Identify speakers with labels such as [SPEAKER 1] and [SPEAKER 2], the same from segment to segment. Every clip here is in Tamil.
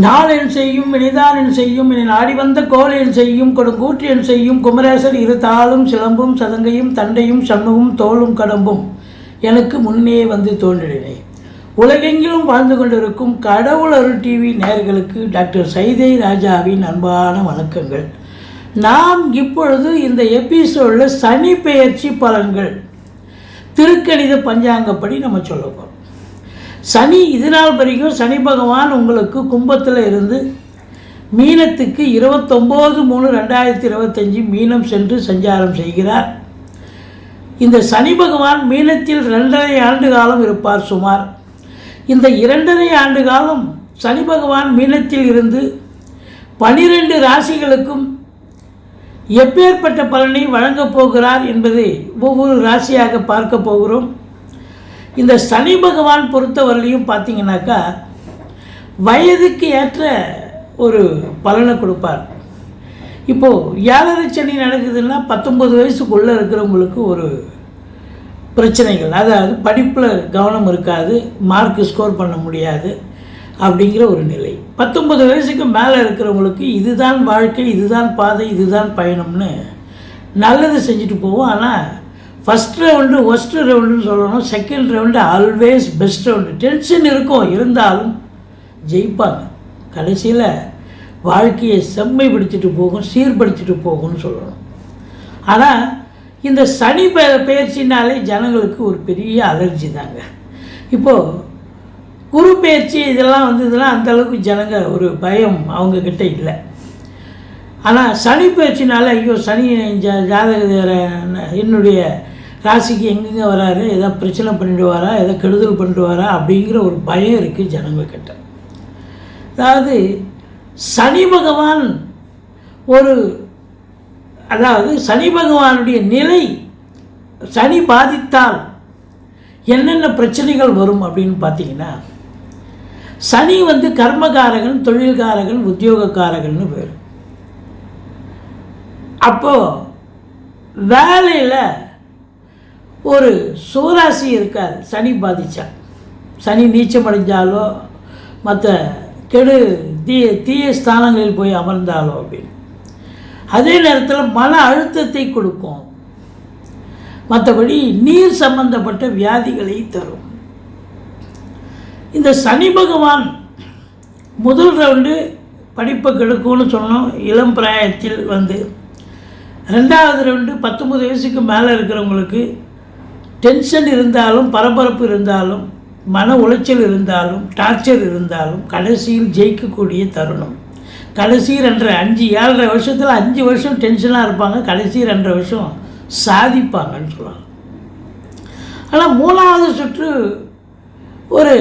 [SPEAKER 1] நாளென் செய்யும் இனிதானென் செய்யும் இனி நாடி வந்த கோலென் செய்யும் கொடுங்கூற்றியன் செய்யும் குமரேசர் இரு தாளும் சிலம்பும் சதங்கையும் தண்டையும் சண்முகும் தோளும் கடம்பும் எனக்கு முன்னே வந்து தோன்றினே. உலகெங்கிலும் வாழ்ந்து கொண்டிருக்கும் கடவுள் அருள் டிவி நேயர்களுக்கு டாக்டர் சைதை ராஜாவின் அன்பான வணக்கங்கள். நாம் இப்பொழுது இந்த எபிசோடில் சனி பெயர்ச்சி பலன்கள் திருக்கணித பஞ்சாங்கப்படி நம்ம சொல்ல போகிறோம். சனி இது நாள் வரைக்கும் சனி பகவான் உங்களுக்கு கும்பத்தில் இருந்து மீனத்துக்கு 29/3/2025 மீனம் சென்று சஞ்சாரம் செய்கிறார். இந்த சனி பகவான் மீனத்தில் 2.5 ஆண்டு காலம் இருப்பார். சுமார் இந்த 2.5 ஆண்டு காலம் சனி பகவான் மீனத்தில் இருந்து 12 ராசிகளுக்கும் எப்பேற்பட்ட பலனை வழங்கப் போகிறார் என்பதை ஒவ்வொரு ராசியாக பார்க்க போகிறோம். இந்த சனி பகவான் பொறுத்தவரையிலையும் பார்த்தீங்கன்னாக்கா வயதுக்கு ஏற்ற ஒரு பலனை கொடுப்பார். இப்போது 7.5 சனி நடக்குதுன்னா 19 வயசுக்குள்ளே இருக்கிறவங்களுக்கு ஒரு பிரச்சனைகள், அதாவது படிப்பில் கவனம் இருக்காது, மார்க் ஸ்கோர் பண்ண முடியாது அப்படிங்கிற ஒரு நிலை. 19 வயசுக்கு மேலே இருக்கிறவங்களுக்கு இதுதான் வாழ்க்கை, இதுதான் பாதை, இதுதான் பயணம்னு நல்லது செஞ்சுட்டு போவோம். ஆனால் ஃபஸ்ட் ரவுண்டு ஒஸ்ட்டு ரவுண்டுன்னு சொல்லணும், second round always best round. Tension இருக்கும், இருந்தாலும் ஜெயிப்பாங்க. கடைசியில் வாழ்க்கையை செம்மைப்படுத்திட்டு போகும், சீர்படுத்திட்டு போகும்னு சொல்லணும். ஆனால் இந்த சனி பெயர்ச்சினாலே ஜனங்களுக்கு ஒரு பெரிய அலர்ஜி தாங்க. இப்போது குரு பெயர்ச்சி இதெல்லாம் அந்தளவுக்கு ஜனங்க ஒரு பயம் அவங்கக்கிட்ட இல்லை. ஆனால் சனி பெயர்ச்சினால ஐயோ சனி ஜாதக என்னுடைய ராசிக்கு எங்கெங்கே வராரு, எதோ பிரச்சனை பண்ணிடுவாரா, எதோ கெடுதல் பண்ணிடுவாரா அப்படிங்கிற ஒரு பயம் இருக்குது ஜனங்கக்கிட்ட. அதாவது சனி பகவான் சனி பகவானுடைய நிலை சனி பாதித்தால் என்னென்ன பிரச்சனைகள் வரும் அப்படின்னு பார்த்தீங்கன்னா, சனி கர்மகாரகன், தொழில்காரகன், உத்தியோகக்காரகன்னு பேர். அப்போது வேலையில் ஒரு சுவராசி இருக்காது சனி பாதித்தா. சனி நீச்சம் அடைஞ்சாலோ மற்ற தீய ஸ்தானங்களில் போய் அமர்ந்தாலோ அப்படின்னு. அதே நேரத்தில் மன அழுத்தத்தை கொடுக்கும், மற்றபடி நீர் சம்பந்தப்பட்ட வியாதிகளை தரும். இந்த சனி பகவான் முதல் ரவுண்டு படிப்பை கெடுக்கும்னு சொன்னோம் இளம் பிராயத்தில். 2வது ரவுண்டு 19 வயசுக்கு மேலே இருக்கிறவங்களுக்கு டென்ஷன் இருந்தாலும், பரபரப்பு இருந்தாலும், மன உளைச்சல் இருந்தாலும், டார்ச்சர் இருந்தாலும் கடைசியில் ஜெயிக்கக்கூடிய தருணம். கடைசி 7.5 வருஷத்தில் 5 வருஷம் டென்ஷனாக இருப்பாங்க, கடைசி 2 வருஷம் சாதிப்பாங்கன்னு சொல்லலாம். ஆனால் 3வது சுற்று ஒரு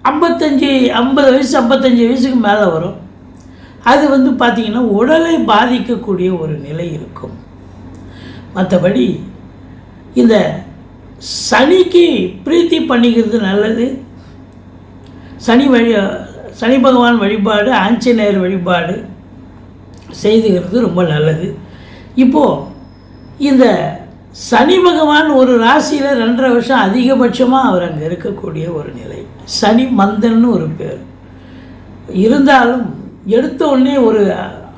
[SPEAKER 1] 50 வயசுக்கு மேலே வரும். அது பார்த்திங்கன்னா உடலை பாதிக்கக்கூடிய ஒரு நிலை இருக்கும். மற்றபடி இந்த சனிக்கு பிரீத்தி பண்ணிக்கிறது நல்லது. சனி பகவான் வழிபாடு, ஆஞ்சநேயர் வழிபாடு செய்துகிறது ரொம்ப நல்லது. இப்போது இந்த சனி பகவான் ஒரு ராசியில் 2.5 வருஷம் அதிகபட்சமாக அவர் அங்கே இருக்கக்கூடிய ஒரு நிலை. சனி மந்தன்னு ஒரு பேர் இருந்தாலும் எடுத்த உடனே ஒரு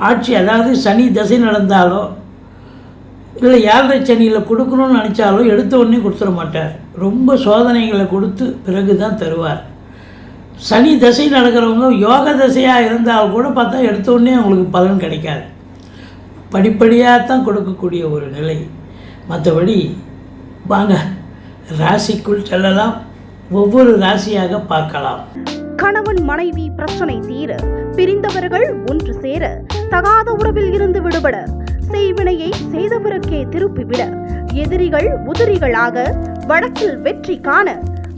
[SPEAKER 1] ஆட்சி, அதாவது சனி தசை நடந்தாலோ இல்லை 7.5 சனியில் கொடுக்கணும்னு நினச்சாலோ எடுத்த உடனே கொடுத்துட மாட்டார். ரொம்ப சோதனைகளை கொடுத்து பிறகு தான் தருவார். சனி தசை நடக்கிறவங்க யோக தசையாக இருந்தால் கூட பார்த்தா எடுத்த உடனே அவங்களுக்கு பலன் கிடைக்காது, படிப்படியாக தான் கொடுக்கக்கூடிய ஒரு நிலை. மற்றபடி வாங்க ராசிக்குள் செல்லலாம், ஒவ்வொரு ராசியாக பார்க்கலாம்.
[SPEAKER 2] கணவன் மனைவி பிரச்சனை தீர, பிரிந்தவர்கள் ஒன்று சேர, தகாத உறவில் இருந்து விடுபட, செய்வினையை செய்தவருக்கே திருப்பிவிட, எதிரிகள் உதிரிகளாக, வழக்கில் வெற்றி காண,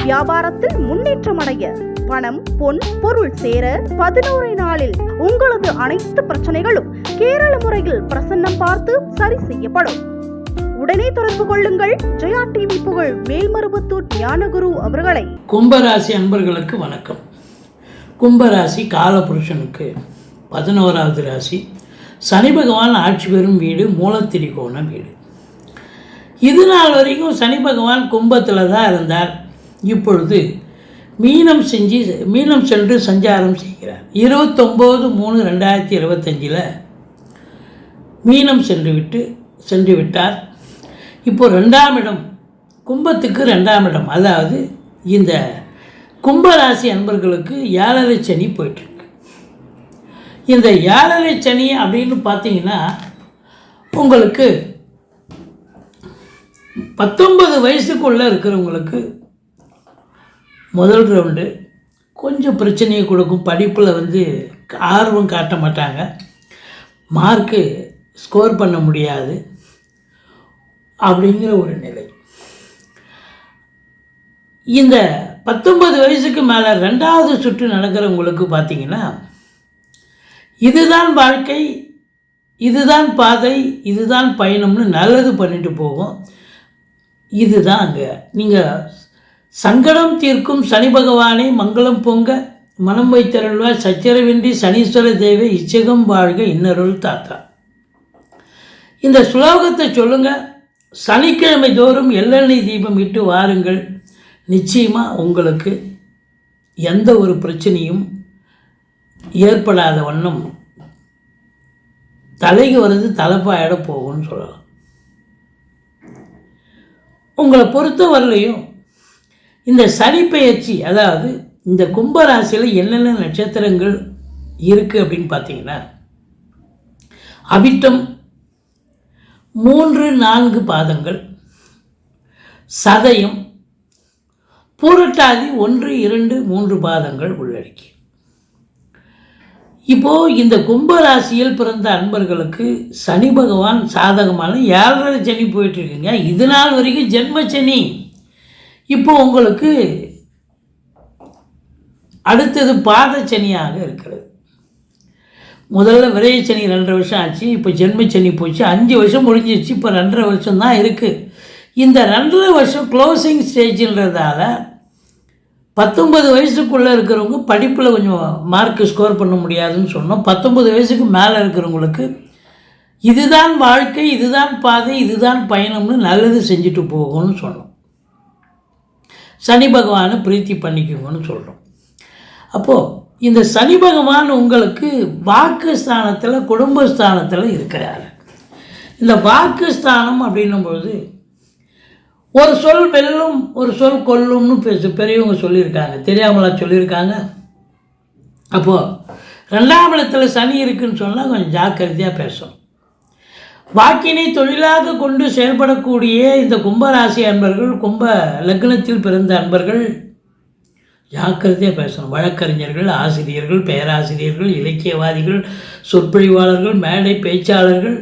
[SPEAKER 2] வியாபாரத்தில் முன்னேற்றம் அடைய, பணம் பொன் பொருள் சேர 11 நாளில் உங்களது அனைத்து பிரச்சனைகளும் கேரள முறையில் பிரசன்னம் பார்த்து சரி செய்யப்படும். உடனே தொடர்பு கொள்ளுங்கள் ஜெயா டிவி புகழ் மேல்மருவத்தூர் ஞானகுரு அவர்களை.
[SPEAKER 1] கும்பராசி அன்பர்களுக்கு வணக்கம். கும்பராசி காலபுருஷனுக்கு 11வது ராசி. சனி பகவான் ஆட்சி பெறும் வீடு மூலத்திரிகோண வீடு. இது நாள் வரைக்கும் சனி பகவான் கும்பத்தில் தான் இருந்தார். இப்பொழுது மீனம் சென்று சஞ்சாரம் செய்கிறார். 29/3/2025 மீனம் சென்று விட்டார். இப்போ 2ஆம் இடம், கும்பத்துக்கு 2ஆம் இடம், அதாவது இந்த கும்பராசி அன்பர்களுக்கு 7.5 சனி போயிட்டுருக்கு. இந்த 7.5 சனி அப்படின்னு பார்த்தீங்கன்னா உங்களுக்கு 19 வயசுக்குள்ளே இருக்கிறவங்களுக்கு முதல் ரவுண்டு கொஞ்சம் பிரச்சனையை கொடுக்கும். படிப்பில் ஆர்வம் காட்ட மாட்டாங்க, மார்க்கு ஸ்கோர் பண்ண முடியாது அப்படிங்கிற ஒரு நிலை. இந்த 19 வயசுக்கு மேலே 2வது சுற்று நடக்கிறவங்களுக்கு பார்த்தீங்கன்னா இதுதான் வாழ்க்கை, இதுதான் பாதை, இதுதான் பயணம்னு நல்லது பண்ணிட்டு போகும். இதுதான் அங்கே நீங்கள் சங்கடம் தீர்க்கும் சனி பகவானை மங்களம் பொங்க மனம் வைத்தருள்வார் சச்சரவின்றி சனீஸ்வர தேவை இச்சகம் வாழ்க இன்னருள் தாத்தா. இந்த ஸ்லோகத்தை சொல்லுங்கள். சனிக்கிழமை தோறும் எள்ளெண்ணெய் தீபம் இட்டு வாருங்கள். நிச்சயமாக உங்களுக்கு எந்த ஒரு பிரச்சனையும் ஏற்படாத வண்ணம் தலைக்கு வருது தலைப்பாயிட போகும்னு சொல்லலாம். உங்களை பொறுத்தவரையிலையும் இந்த சனி பெயர்ச்சி, அதாவது இந்த கும்பராசியில் என்னென்ன நட்சத்திரங்கள் இருக்குது அப்படின்னு பார்த்தீங்கன்னா அவிட்டம் 3-4 பாதங்கள், சதயம், பூரட்டாதி 1-2-3 பாதங்கள் உள்ளடக்கி. இப்போது இந்த கும்பராசியில் பிறந்த அன்பர்களுக்கு சனி பகவான் சாதகமான 7.5 சனி போயிட்டுருக்குங்க. இது நாள் வரைக்கும் ஜென்ம சனி. இப்போது உங்களுக்கு அடுத்தது பாத சனியாக இருக்கிறது. முதல்ல விரைய சனி 2.5 வருஷம் ஆச்சு, இப்போ ஜென்ம சனி போச்சு, 5 வருஷம் முடிஞ்சிருச்சு, இப்போ 2.5 வருஷம் தான் இருக்குது. இந்த 2.5 வருஷம் க்ளோசிங் ஸ்டேஜ்ன்றதால 19 வயசுக்குள்ளே இருக்கிறவங்க படிப்பில் கொஞ்சம் மார்க்கு ஸ்கோர் பண்ண முடியாதுன்னு சொன்னோம். 19 வயசுக்கு மேலே இருக்கிறவங்களுக்கு இதுதான் வாழ்க்கை, இதுதான் பாதை, இதுதான் பயணம்னு நல்லது செஞ்சுட்டு போகும்னு சொன்னோம். சனி பகவானை பிரீத்தி பண்ணிக்குங்கன்னு சொல்கிறோம். அப்போது இந்த சனி பகவான் உங்களுக்கு வாக்கு ஸ்தானத்தில், குடும்பஸ்தானத்தில் இருக்கிறார். இந்த வாக்கு ஸ்தானம் அப்படின்னும்பொழுது ஒரு சொல் வெல்லும், ஒரு சொல் கொல்லும்னு பெரியவங்க சொல்லியிருக்காங்க. தெரியாமலா சொல்லியிருக்காங்க? அப்போது 2ஆம் இடத்துல சனி இருக்குதுன்னு சொன்னால் கொஞ்சம் ஜாக்கிரதையாக பேசணும். வாக்கினை தொழிலாக கொண்டு செயல்படக்கூடிய இந்த கும்பராசி அன்பர்கள், கும்ப லக்னத்தில் பிறந்த அன்பர்கள் ஜாக்கிரதையாக பேசணும். வழக்கறிஞர்கள், ஆசிரியர்கள், பேராசிரியர்கள், இலக்கியவாதிகள், சொற்பொழிவாளர்கள், மேடை பேச்சாளர்கள்,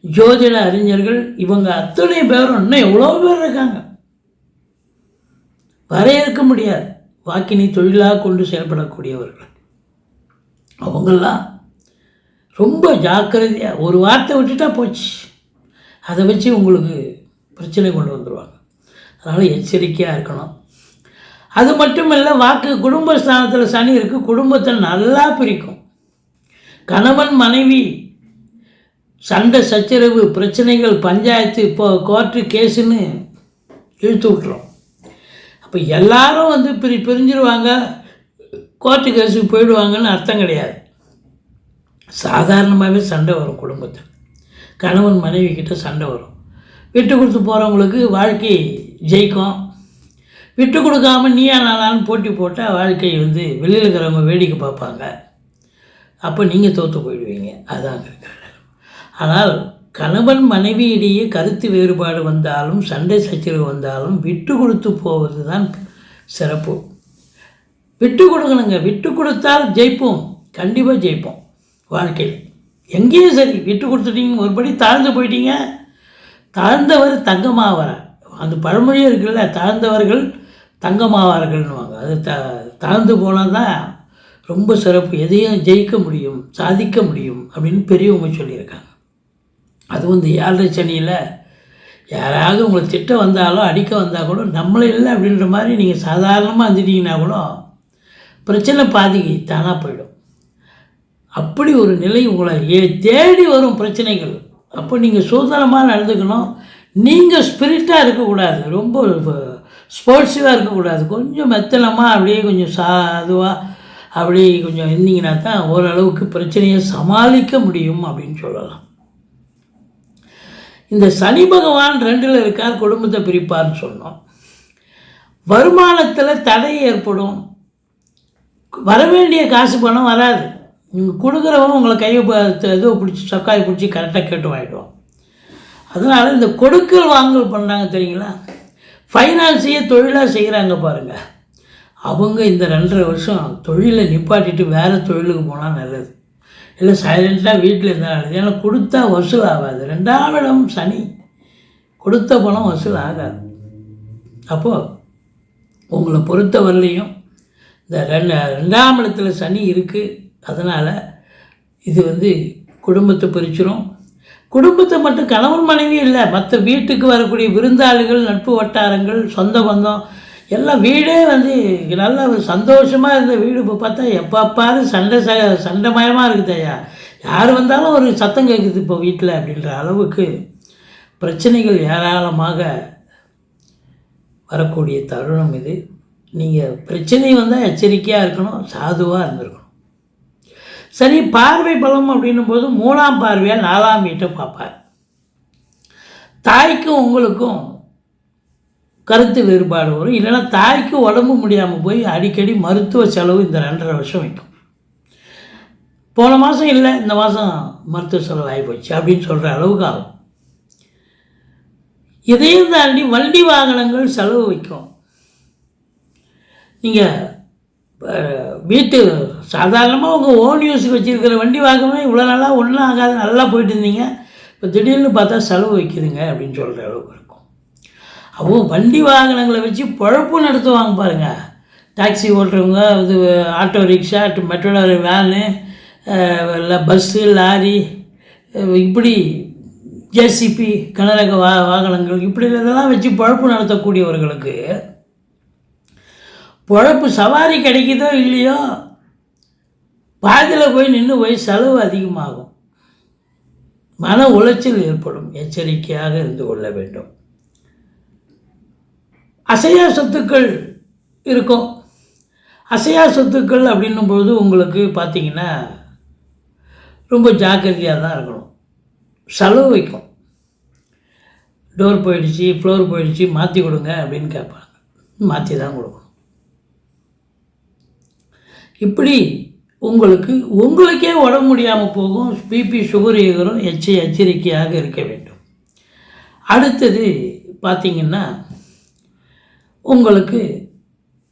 [SPEAKER 1] ஜோதிட அறிஞர்கள், இவங்க அத்தனை பேரும் இன்னும் எவ்வளோ பேர் இருக்காங்க, வரையறுக்க முடியாது. வாக்கினை தொழிலாக கொண்டு செயல்படக்கூடியவர்கள் அவங்கெல்லாம் ரொம்ப ஜாக்கிரதையாக, ஒரு வார்த்தை விட்டுட்டா போச்சு, அதை வச்சு உங்களுக்கு பிரச்சனை கொண்டு வந்துடுவாங்க. அதனால் எச்சரிக்கையாக இருக்கணும். அது மட்டும் இல்லை, குடும்பஸ்தானத்தில் சனி இருக்குது, குடும்பத்தை நல்லா பிரிக்கும். கணவன் மனைவி சண்டை சச்சரவு பிரச்சனைகள், பஞ்சாயத்து, இப்போ கோர்ட்டு கேஸுன்னு இழுத்து விட்டுரும். அப்போ எல்லாரும் பிரிஞ்சிருவாங்க, கோர்ட்டு கேஸுக்கு போயிடுவாங்கன்னு அர்த்தம் கிடையாது. சாதாரணமாகவே சண்டை வரும் குடும்பத்தில். கணவன் மனைவி கிட்ட சண்டை வரும். விட்டு கொடுத்து போகிறவங்களுக்கு வாழ்க்கை ஜெயிக்கும். விட்டு கொடுக்காமல் நீயா நானான்னு போட்டி போட்டால் வாழ்க்கை வெளியில் இருக்கிறவங்க வேடிக்கை பார்ப்பாங்க. அப்போ நீங்கள் தோற்று போயிடுவீங்க. அதாங்க இருக்கிற. ஆனால் கணவன் மனைவியிடையே கருத்து வேறுபாடு வந்தாலும், சண்டை சச்சரவு வந்தாலும் விட்டு கொடுத்து போவது தான் சிறப்பு. விட்டு கொடுக்கணுங்க. விட்டு கொடுத்தால் ஜெயிப்போம், கண்டிப்பாக ஜெயிப்போம் வாழ்க்கையில். எங்கேயும் சரி, விட்டு கொடுத்துட்டீங்க, ஒருபடி தாழ்ந்து போயிட்டீங்க, தாழ்ந்தவர் தங்கமாவார். அந்த பழமொழியே இருக்குல்ல, தாழ்ந்தவர்கள் தங்கமாவார்கள்னுவாங்க. அது தாழ்ந்து போனால் தான் ரொம்ப சிறப்பு, எதையும் ஜெயிக்க முடியும், சாதிக்க முடியும் அப்படின்னு பெரியவங்க சொல்லியிருக்காங்க. அது 7.5 சனியில் யாராவது உங்களை திட்ட வந்தாலும் அடிக்க வந்தால் கூட நம்மளே இல்லை அப்படின்ற மாதிரி நீங்கள் சாதாரணமாக வந்துட்டீங்கன்னா கூட பிரச்சனை பாதிக்கு தானாக போயிடும். அப்படி ஒரு நிலை உங்களை தேடி வரும் பிரச்சனைகள். அப்போ நீங்கள் சுதந்திரமாக நடந்துக்கணும். நீங்கள் ஸ்பிரிட்டாக இருக்கக்கூடாது, ரொம்ப ஸ்போர்ட்ஸிவாக இருக்கக்கூடாது. கொஞ்சம் மெத்தனமாக அப்படியே கொஞ்சம் சாதுவாக அப்படியே கொஞ்சம் இருந்தீங்கன்னா தான் ஓரளவுக்கு பிரச்சனையை சமாளிக்க முடியும் அப்படின்னு சொல்லலாம். இந்த சனி பகவான் 2ல் இருக்கார், குடும்பத்தை பிரிப்பார்னு சொன்னோம். வருமானத்தில் தடை ஏற்படும். வரவேண்டிய காசு பணம் வராது. நீங்கள் கொடுக்குறவங்க உங்களை கையை இது பிடிச்சி சொக்காயை பிடிச்சி கரெக்டாக கேட்டு வாங்கிடுவோம். அதனால் இந்த கொடுக்கல் வாங்கல் பண்ணுறாங்க தெரியுங்களா, ஃபைனான்ஸையே தொழிலாக செய்கிறாங்க பாருங்கள், அவங்க இந்த 2.5 வருஷம் தொழிலை நிப்பாட்டிட்டு வேறு தொழிலுக்கு போனால் நல்லது. இல்லை சைலண்ட்டாக வீட்டில் இருந்தால் நல்லது. ஏன்னா கொடுத்தா வசூல் ஆகாது. 2ஆம் இடம் சனி, கொடுத்த பணம் வசூல் ஆகாது. அப்போது உங்களை பொறுத்தவரையிலையும் இந்த 2ஆம் இடத்துல சனி இருக்குது. அதனால் இது குடும்பத்தை பிரிச்சிடும். குடும்பத்தை மட்டும் கணவன் மனைவி இல்லை, மற்ற வீட்டுக்கு வரக்கூடிய விருந்தாளிகள், நட்பு வட்டாரங்கள், சொந்த பந்தம் எல்லாம் வீடே நல்ல சந்தோஷமாக இருந்த வீடு இப்போ பார்த்தா எப்போ பாரு சண்டைமயமாக இருக்குது. ஐயா யார் வந்தாலும் ஒரு சத்தம் கேட்குது இப்போ வீட்டில் அப்படின்ற அளவுக்கு பிரச்சனைகள் ஏராளமாக வரக்கூடிய தருணம் இது. நீங்கள் பிரச்சனை வந்தால் எச்சரிக்கையாக இருக்கணும், சாதுவாக இருந்திருக்கணும். சரி, பார்வை பலம் அப்படின்னும் போது 3ஆம் பார்வையாக 4ஆம் வீட்டை பார்ப்பார். தாய்க்கும் உங்களுக்கும் கருத்து வேறுபாடு வரும். இல்லைன்னா தாய்க்கு உடம்பு முடியாமல் போய் அடிக்கடி மருத்துவ செலவு இந்த 2.5 வருஷம் வைக்கும். போன மாதம் இல்லை, இந்த மாதம் மருத்துவ செலவு ஆகிப்போச்சு அப்படின்னு சொல்கிற அளவுக்கு ஆகும். இதையும் தாண்டி வண்டி வாகனங்கள் செலவு வைக்கும். நீங்கள் வீட்டு சாதாரணமாக உங்கள் ஓன் யூஸுக்கு வச்சுருக்கிற வண்டி வாகனமே இவ்வளோ நாளாக ஒன்றும் ஆகாது, நல்லா போயிட்டு இருந்தீங்க, இப்போ திடீர்னு பார்த்தா செலவு வைக்குதுங்க அப்படின்னு சொல்கிற அளவுக்கு இருக்கும். அவங்க வண்டி வாகனங்களை வச்சு பொழப்பு நடத்துவாங்க பாருங்கள். டாக்ஸி ஓட்டுறவங்க, இது ஆட்டோ ரிக்ஷா, மெட்ரோலர் வேனு, இல்லை பஸ்ஸு, லாரி, இப்படி ஜேசிபி, கனரக வாகனங்கள், இப்படி இதெல்லாம் வச்சு பொழப்பு நடத்தக்கூடியவர்களுக்கு பொழப்பு சவாரி கிடைக்குதோ இல்லையோ பாதியில் போய் நின்று போய் செலவு அதிகமாகும், மன உளைச்சல் ஏற்படும். எச்சரிக்கையாக இருந்து கொள்ள வேண்டும். அசையா சொத்துக்கள் இருக்கும். அசையா சொத்துக்கள் அப்படின்னும்போது உங்களுக்கு பார்த்திங்கன்னா ரொம்ப ஜாக்கிரதையாக தான் இருக்கணும். செலவு வைக்கும். டோர் போயிடுச்சு, ஃப்ளோர் போயிடுச்சு, மாற்றி கொடுங்க அப்படின்னு கேட்பாங்க. மாற்றி தான் கொடுக்கணும். இப்படி உங்களுக்கே உடம்பு முடியாமல் போகும். பிபி, சுகர் ஏறும். எச்சரிக்கையாக இருக்க வேண்டும். அடுத்தது பார்த்திங்கன்னா உங்களுக்கு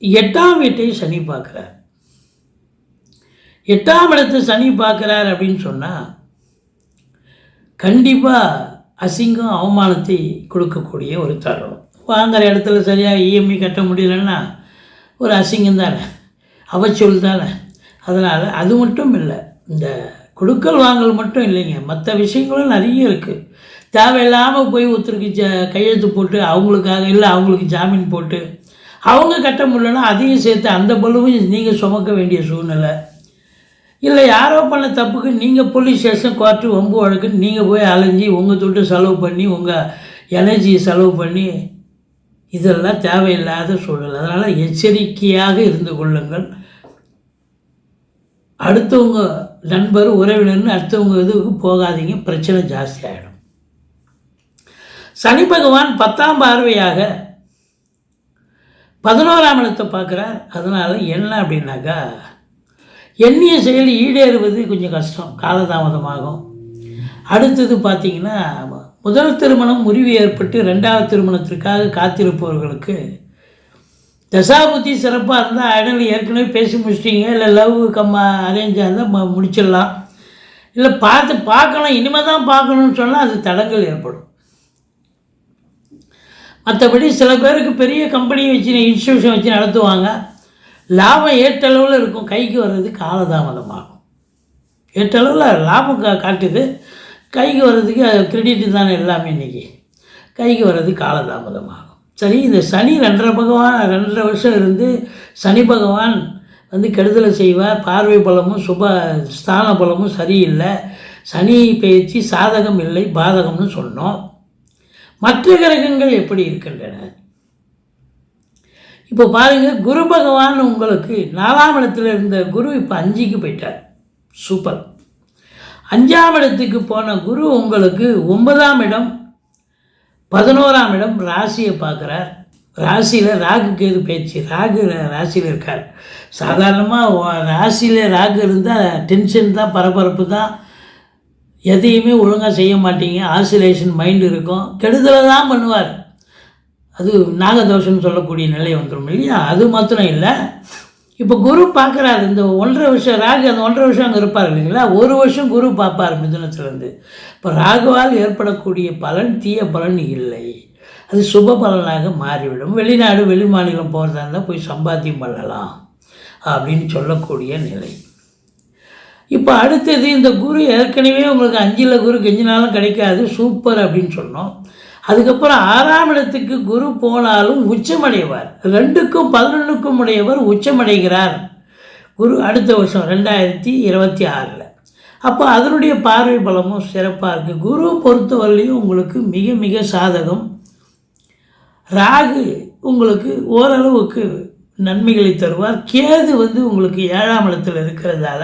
[SPEAKER 1] 8ஆம் வீட்டை சனி பார்க்குறார். 8ஆம் இடத்தை சனி பார்க்குறார் அப்படின்னு சொன்னால் கண்டிப்பாக அசிங்கம், அவமானத்தை கொடுக்கக்கூடிய ஒரு தருணம். வாங்குகிற இடத்துல சரியாக இஎம்ஐ கட்ட முடியலன்னா ஒரு அசிங்கம் தானே, அவச்சொல் தானே. அதனால் அது மட்டும் இல்லை, இந்த கொடுக்கல் வாங்கல் மட்டும் இல்லைங்க, மற்ற விஷயங்களும் நிறைய இருக்குது. தேவையில்லாமல் போய் ஒருத்தருக்கு கையெழுத்து போட்டு அவங்களுக்கு ஜாமீன் போட்டு அவங்க கட்ட முடியலன்னா அதையும் சேர்த்து அந்த பலுவும் நீங்கள் சுமக்க வேண்டிய சூழ்நிலை. இல்லை யாரோ பண்ண தப்புக்கு நீங்கள் போலீஸ் ஸ்டேஷன், கோர்ட்டு, வம்பு வழக்குன்னு நீங்கள் போய் அலைஞ்சி உங்கள் துட்டு செலவு பண்ணி உங்கள் எனர்ஜியை செலவு பண்ணி, இதெல்லாம் தேவையில்லாத சூழல். அதனால் எச்சரிக்கையாக இருந்து கொள்ளுங்கள். அடுத்தவங்க நண்பர், உறவினர்னு அடுத்தவங்க இதுக்கு போகாதீங்க, பிரச்சனை ஜாஸ்தி ஆகிடும். சனி பகவான் 10ஆம் பார்வையாக 11ஆம் இடத்தை பார்க்குறார். அதனால் என்ன அப்படின்னாக்கா, எண்ணிய செயல் ஈடேறுவது கொஞ்சம் கஷ்டம், காலதாமதமாகும். அடுத்தது பார்த்திங்கன்னா, முதல் திருமணம் முறிவு ஏற்பட்டு 2ஆவது திருமணத்திற்காக காத்திருப்பவர்களுக்கு தசாபுத்தி சிறப்பாக இருந்தால் ஐடல் ஏற்கனவே பேசி முடிச்சிட்டிங்க, இல்லை லவ் அரேஞ்சாக இருந்தால் முடிச்சிடலாம். இல்லை பார்க்கலாம், இனிமேல் தான் பார்க்கணுன்னு சொன்னால் அது தடங்கள் ஏற்படும். மற்றபடி சில பேருக்கு பெரிய கம்பெனியை வச்சு, இன்ஸ்டியூஷன் வச்சு நடத்துவாங்க, லாபம் ஏற்றளவில் இருக்கும், கைக்கு வர்றது காலதாமதமாகும். ஏற்றளவில் லாபம் காட்டுது, கைக்கு வர்றதுக்கு கிரெடிட்டு தானே எல்லாமே இன்றைக்கி, கைக்கு வர்றது காலதாமதமாகும். சரி, இந்த சனி 2.5 வருஷம் இருந்து சனி பகவான் கெடுதலை செய்வார். பார்வை பலமும் ஸ்தான பலமும் சரியில்லை. சனி பயிற்சி சாதகம் இல்லை, பாதகம்னு சொன்னோம். மற்ற கிரகங்கள் எப்படி இருக்கின்றன இப்போ பாருங்கள், குரு பகவான் உங்களுக்கு 4ஆம் இடத்துல இருந்த குரு இப்போ 5க்கு போயிட்டார். சூப்பர். 5ஆம் இடத்துக்கு போன குரு உங்களுக்கு 9ஆம் இடம் 11ஆம் இடம் ராசியை பார்க்குறார். ராசியில் ராகு கேது பயிற்சி. ராகு ராசியில் இருக்கார். சாதாரணமாக ராசியில் ராகு இருந்தால் டென்ஷன் தான், பரபரப்பு தான், எதையுமே ஒழுங்காக செய்ய மாட்டீங்க, ஆசிலேஷன் மைண்டு இருக்கும், கெடுதலை தான் பண்ணுவார். அது நாகதோஷம்னு சொல்லக்கூடிய நிலை வந்துடும் இல்லையா? அது மாத்திரம் இல்லை, இப்போ குரு பார்க்குறாரு. இந்த 1.5 வருஷம் ராகு, அந்த 1.5 வருஷம் அங்கே இருப்பார் இல்லைங்களா? 1 வருஷம் குரு பார்ப்பார் மிதுனத்துலேருந்து. இப்போ ராகுவால் ஏற்படக்கூடிய பலன் தீய பலன் இல்லை, அது சுப பலனாக மாறிவிடும். வெளிநாடு வெளி மாநிலம் போகிறதா இருந்தால் போய் சம்பாத்தியம் பண்ணலாம் அப்படின்னு சொல்லக்கூடிய நிலை. இப்போ அடுத்தது, இந்த குரு ஏற்கனவே உங்களுக்கு 5ல் குரு கெஞ்சினாலும் கிடைக்காது, சூப்பர் அப்படின்னு சொன்னோம். அதுக்கப்புறம் 6ஆம் இடத்துக்கு குரு போனாலும் உச்சமடைவார். 2க்கும் 11க்கும் உடையவர் உச்சமடைகிறார் குரு அடுத்த வருஷம் 2026. அப்போ அதனுடைய பார்வை பலமும் சிறப்பாக இருக்குது. குரு பொறுத்தவரையிலையும் உங்களுக்கு மிக மிக சாதகம். ராகு உங்களுக்கு ஓரளவுக்கு நன்மைகளை தருவார். கேது உங்களுக்கு 7ஆம் இடத்தில் இருக்கிறதால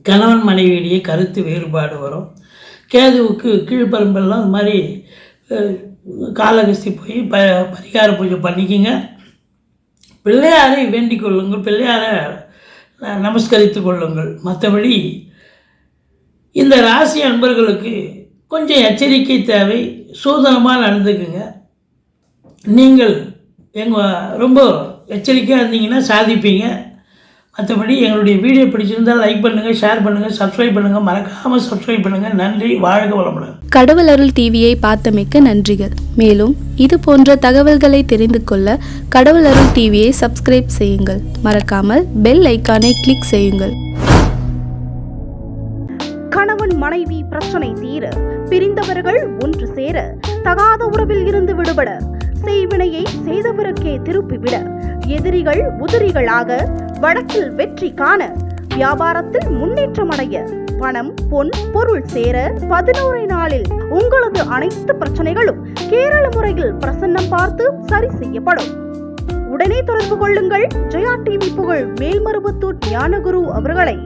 [SPEAKER 1] கணவன் மனைவியிடையே கருத்து வேறுபாடு வரும். கேதுவுக்கு கீழ்பரம்பெல்லாம் இந்த மாதிரி காலகஸ்தி போய் பரிகார பூஜை பண்ணிக்கிங்க. பிள்ளையாரை வேண்டிக் கொள்ளுங்கள், பிள்ளையாரை நமஸ்கரித்து கொள்ளுங்கள். மற்றபடி இந்த ராசி அன்பர்களுக்கு கொஞ்சம் எச்சரிக்கை தேவை, சூதனமாக நடந்துக்குங்க. நீங்கள் ரொம்ப எச்சரிக்கையாக இருந்தீங்கன்னா சாதிப்பீங்க. மற்றபடி எங்களுடைய வீடியோ பிடிச்சிருந்தால் லைக் பண்ணுங்கள், ஷேர் பண்ணுங்கள், சப்ஸ்கிரைப் பண்ணுங்கள், மறக்காமல் சப்ஸ்கிரைப் பண்ணுங்கள். நன்றி, வாழ்க வளமுடன்.
[SPEAKER 3] கடவுள் அருள் டிவியை பார்த்தமைக்க நன்றிகள். மேலும் இது போன்ற தகவல்களை தெரிந்து கொள்ள கடவுள் அருள் டிவியை சப்ஸ்கிரைப் செய்யுங்கள். மறக்காமல் பெல் ஐக்கானை கிளிக் செய்யுங்கள்.
[SPEAKER 2] கணவன் மனைவி பிரச்சனை தீர, பிரிந்தவர்கள் ஒன்று சேர, தகாத உறவில் இருந்து விடுபட, செய்வினையை செய்தவருக்கே திருப்பிவிட, எதிரிகள் உதிரிகளாக, வழக்கில் வெற்றி காண, வியாபாரத்தில் முன்னேற்றம் அடைய, பணம் பொன் பொருள் சேர 11 நாளில் உங்களது அனைத்து பிரச்சனைகளும் கேரள முறையில் பிரசன்னம் பார்த்து சரி செய்யப்படும். உடனே தொடர்பு கொள்ளுங்கள் ஜெயா டிவி புகழ் மேல்மருவத்தூர் ஞானகுரு அவர்களை.